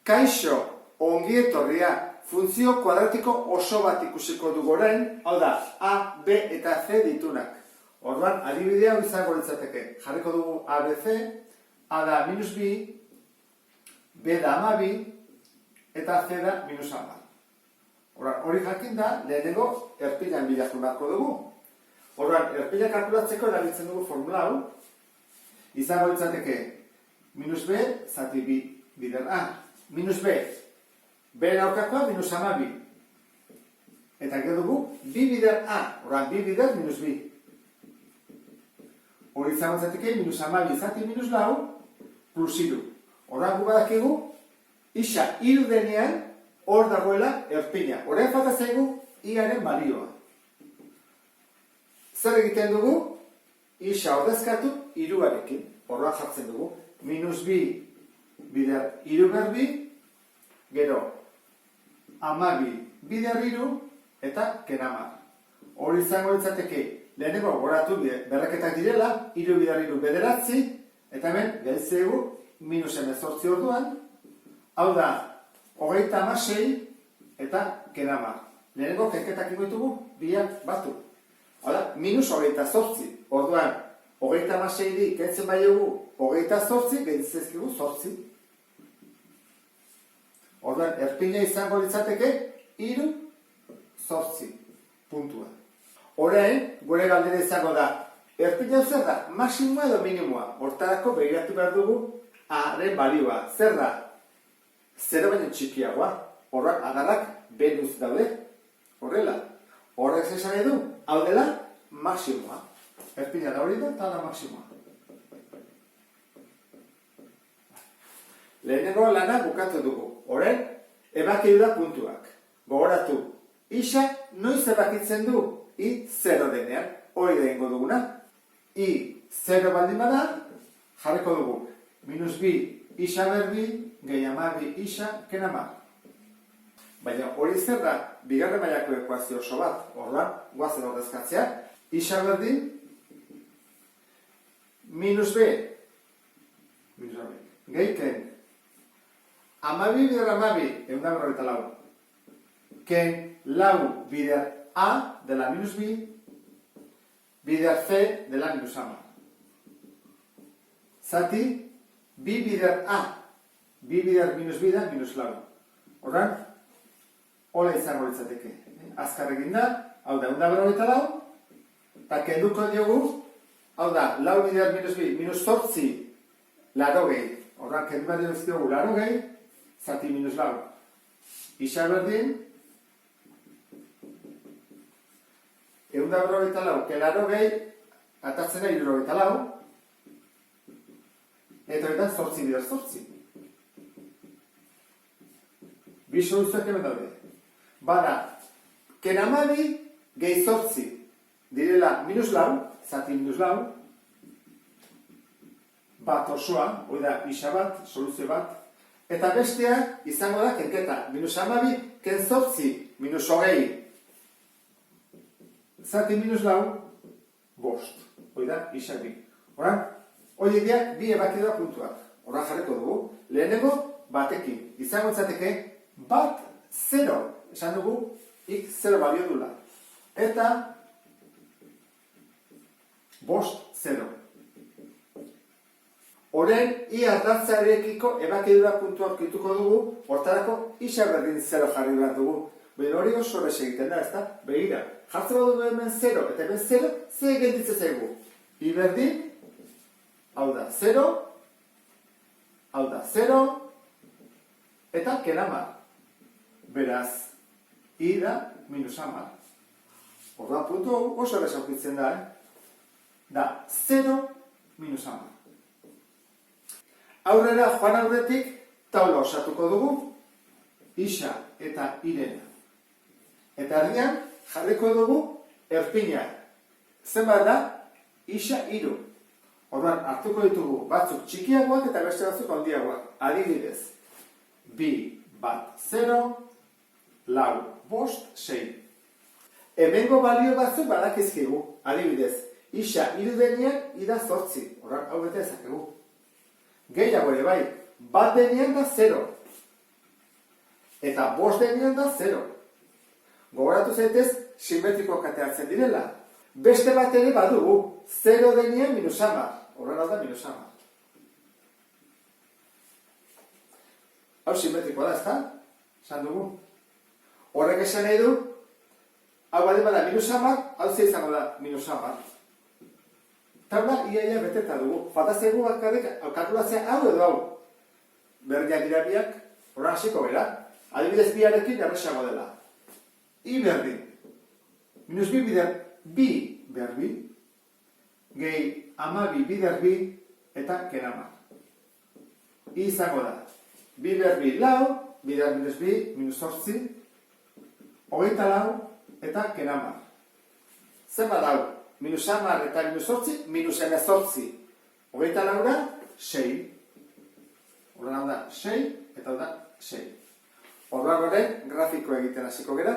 Kaixo, ongi etorria, funtzio kuadratiko oso bat ikusiko dugu orain, hau da, A, B eta C ditunak. Orduan, adibidea izango litzateke. Jarriko dugu A, B, C, A da minus B, B da ama B, eta C da minus ama. Hori jakin da, lehenengo erpilan bilatu beharko dugu. Orduan, erpila kalkulatzeko erabiltzen dugu formula hau, izango litzateke minus B, zati B bider A. Minus B, B aurkakoa minus ama B. Eta gero dugu, B bider A, orduan B bider minus B. Hori izango litzateke minus ama B zati minus lau, plus iru. Orduan gu badakigu, isa iru denean, hor dagoela erpila. Horrean falta zaigu, iaren balioa. Zer egiten dugu? Isa ordezkatu iruarekin. Horrean jartzen dugu. Minus B bider iru ber B, gero ama B bider iru, eta kenamar. Hori izango litzateke, lehenengo goratu berreketak direla, iru bider iru bederatzi, eta hemen gaitzegu minus emezortzi orduan, hau da, hogeita amasei eta kenamar. Lehenengo kenketak ingoitugu, biak batu. Hau da, minus hogeita zortzi. Orduan, hogeita amasei di, kentzen baiegu, hogeita zortzi, gaitzezkigu zortzi. Orduan, erpila izango litzateke, iru zortzi puntua. Orain, gure galdera izango da, erpila zer da, maximoa edo minimoa. Hortarako begiratu behar dugu, A-ren balioa. Zer da? Zero baino txikiagoa. Horrak agarrak benuz daude. Horrela. Horrek esan edu, hau dela, maximoa. Erpila da hori da, eta da maximoa. Lehenengo lana bukatu dugu. Horren, ebakidu da puntuak. Gogoratu, isa noiz ebakitzen du? I zero denean. Hori da ingo duguna. I zero baldin bada, jarriko dugu. Minus B isa berbi, gehi ama B isa, kenama. Baina hori zer da, bigarren mailako ekuazio oso bat. Horren, guazen ordezkatzea. Isa berdin, minus B, gehi ken. Amabi bider amabi, egun berrogeita lau. Ken lau bider A dela minus B, bider C dela minus ama. Zati, B bider A, B bider minus B da minus lau. Horren, hola izango litzateke. Azkar egin da, hau da, egun berrogeita lau, eta kenduko diogu, hau da, lau bider minus B, minus zortzi, laro gehi. Horren, kendu bat diogu laro gehi, zati minus lau. Isa berdin, egun berrogeita lau, kelaro gehi, atatzen da hirurogeita lau, eta horretan zortzi bider zortzi. Bi soluzioak hemen daude. Bada, kenamabi gehi zortzi, direla minus lau, zati minus lau, bat osoa, hori da isa bat, soluzio bat, eta bestea izango da kenketa, minus amabi, ken zortzi, minus hogei, zati minus lau, bost, hori da isa bi. Horan, hori dira bi ebakidoa puntuak. Horan jarriko dugu, lehenengo batekin, izango izateke bat zero, esan dugu, ik zero balio dula. Eta bost zero. Horen, i ardatzarekiko ebakidura puntuak kituko dugu, hortarako isa berdin zero jarri behar dugu. Baina hori oso horrez egiten da, ez da? Begira, jartzen dugu hemen zero, eta hemen zero, ze egentitzen zaigu. I berdin, hau da zero, hau da zero, eta kenama. Beraz, i da minus ama. Horda puntu oso horrez aukitzen da, da zero minus ama. Aurrera, joan aurretik, taula osatuko dugu, isa eta irena. Eta erdian, jarriko dugu, erpina. Zenbat da, isa iru. Orduan, hartuko ditugu batzuk txikiagoak eta beste batzuk handiagoak. Adibidez, bi bat 0, lau, bost, 6. Hemengo balio batzuk badakizkigu. Adibidez, isa iru denean, ida 8. Orduan, hau bete ezakegu. Gehiago ere bai, bat denean da 0. Eta 5 denean da 0. Gogoratu zaitez, simetriko kateatzen direla. Beste bat ere badugu, 0 denean minus 10. Horren hau da minus 10. Hau simetrikoa da, ezta? Esan dugu. Horrek esan nahi du, hau bade bada minus 10, hau ze izango da minus 10. Tabla iaia beteta dugu. Fatazegu bakarrik kalkulatzea hau edo hau. Berdiak dira biak, horren hasiko gara. Adibidez biarekin erresago dela. I berdin. Minus bi bider bi berbi. Gehi amabi bider bi eta kenama. I izango da. Bi berbi lau, bider minus bi, minus 8, 24 eta kenama. Zenbat hau? Minus 10 eta minus 8, minus 18. 24 da, 6. Horren hau da 6 eta hau da 6. Orduan horren grafikoa egiten hasiko gera.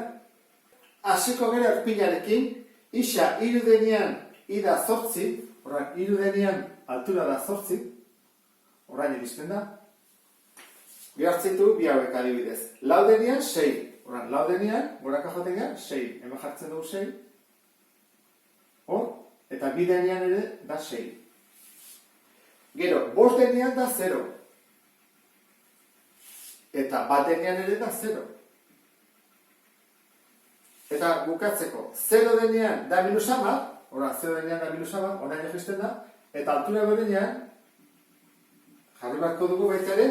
Hasiko gera erpinarekin, isa hiru denean ida 8, horren hiru denean altura da 8, horren iristen da. Bihartzitu bi hauek adibidez. Lau denean 6, horren lau denean, goraka joten gara 6, hemen jartzen dugu 6. Hor, eta bi denean ere da 6. Gero, 5 denean da 0. Eta bat denean ere da 0. Eta bukatzeko, 0 denean da minus 10, ora 0 denean da minus 10, orain egisten da, eta altura berenean, jarri barko dugu baita ere,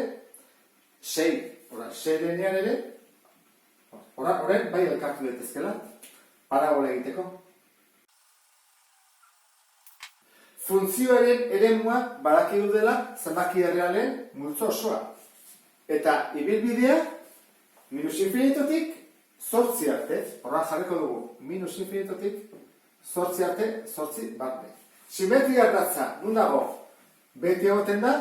6. Ora, 6 denean ere, orain bai elkartu daitezkela, parabola egiteko. Funtzioaren eremuak badakigu dela zenbaki errealen multzo osoa. Eta ibilbidea, minus infinitotik, 8 arte. Horra jarriko dugu, minus infinitotik, 8 arte, 8 barne. Simetria datza, nun dago? Beti egoten da,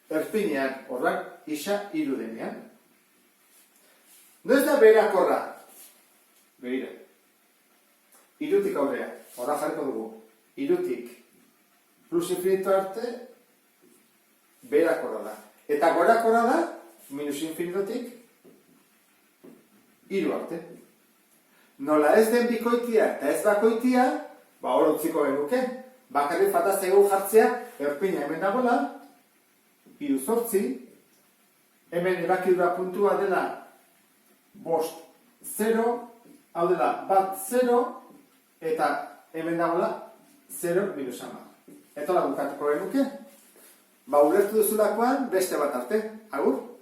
erpinean, horrak isa hiru denean. Noiz da beherakorra? Behira. Hirutik aurrea, horra jarriko dugu. Hirutik plus infinito arte, beherakorra da. Eta gorakorra da, minus infinitotik, hiru arte. Nola ez den bikoitia eta ez bakoitia, hor utziko genuke. Bakarrik fatazegu jartzea, erpina hemen dagoela, hiru 8, hemen erakidura puntua dela 5, 0, hau dela bat 0, eta hemen dagoela 0 minus 10. Eta bukatuko genuke. Ulertu duzulakoan beste bat arte. Agur!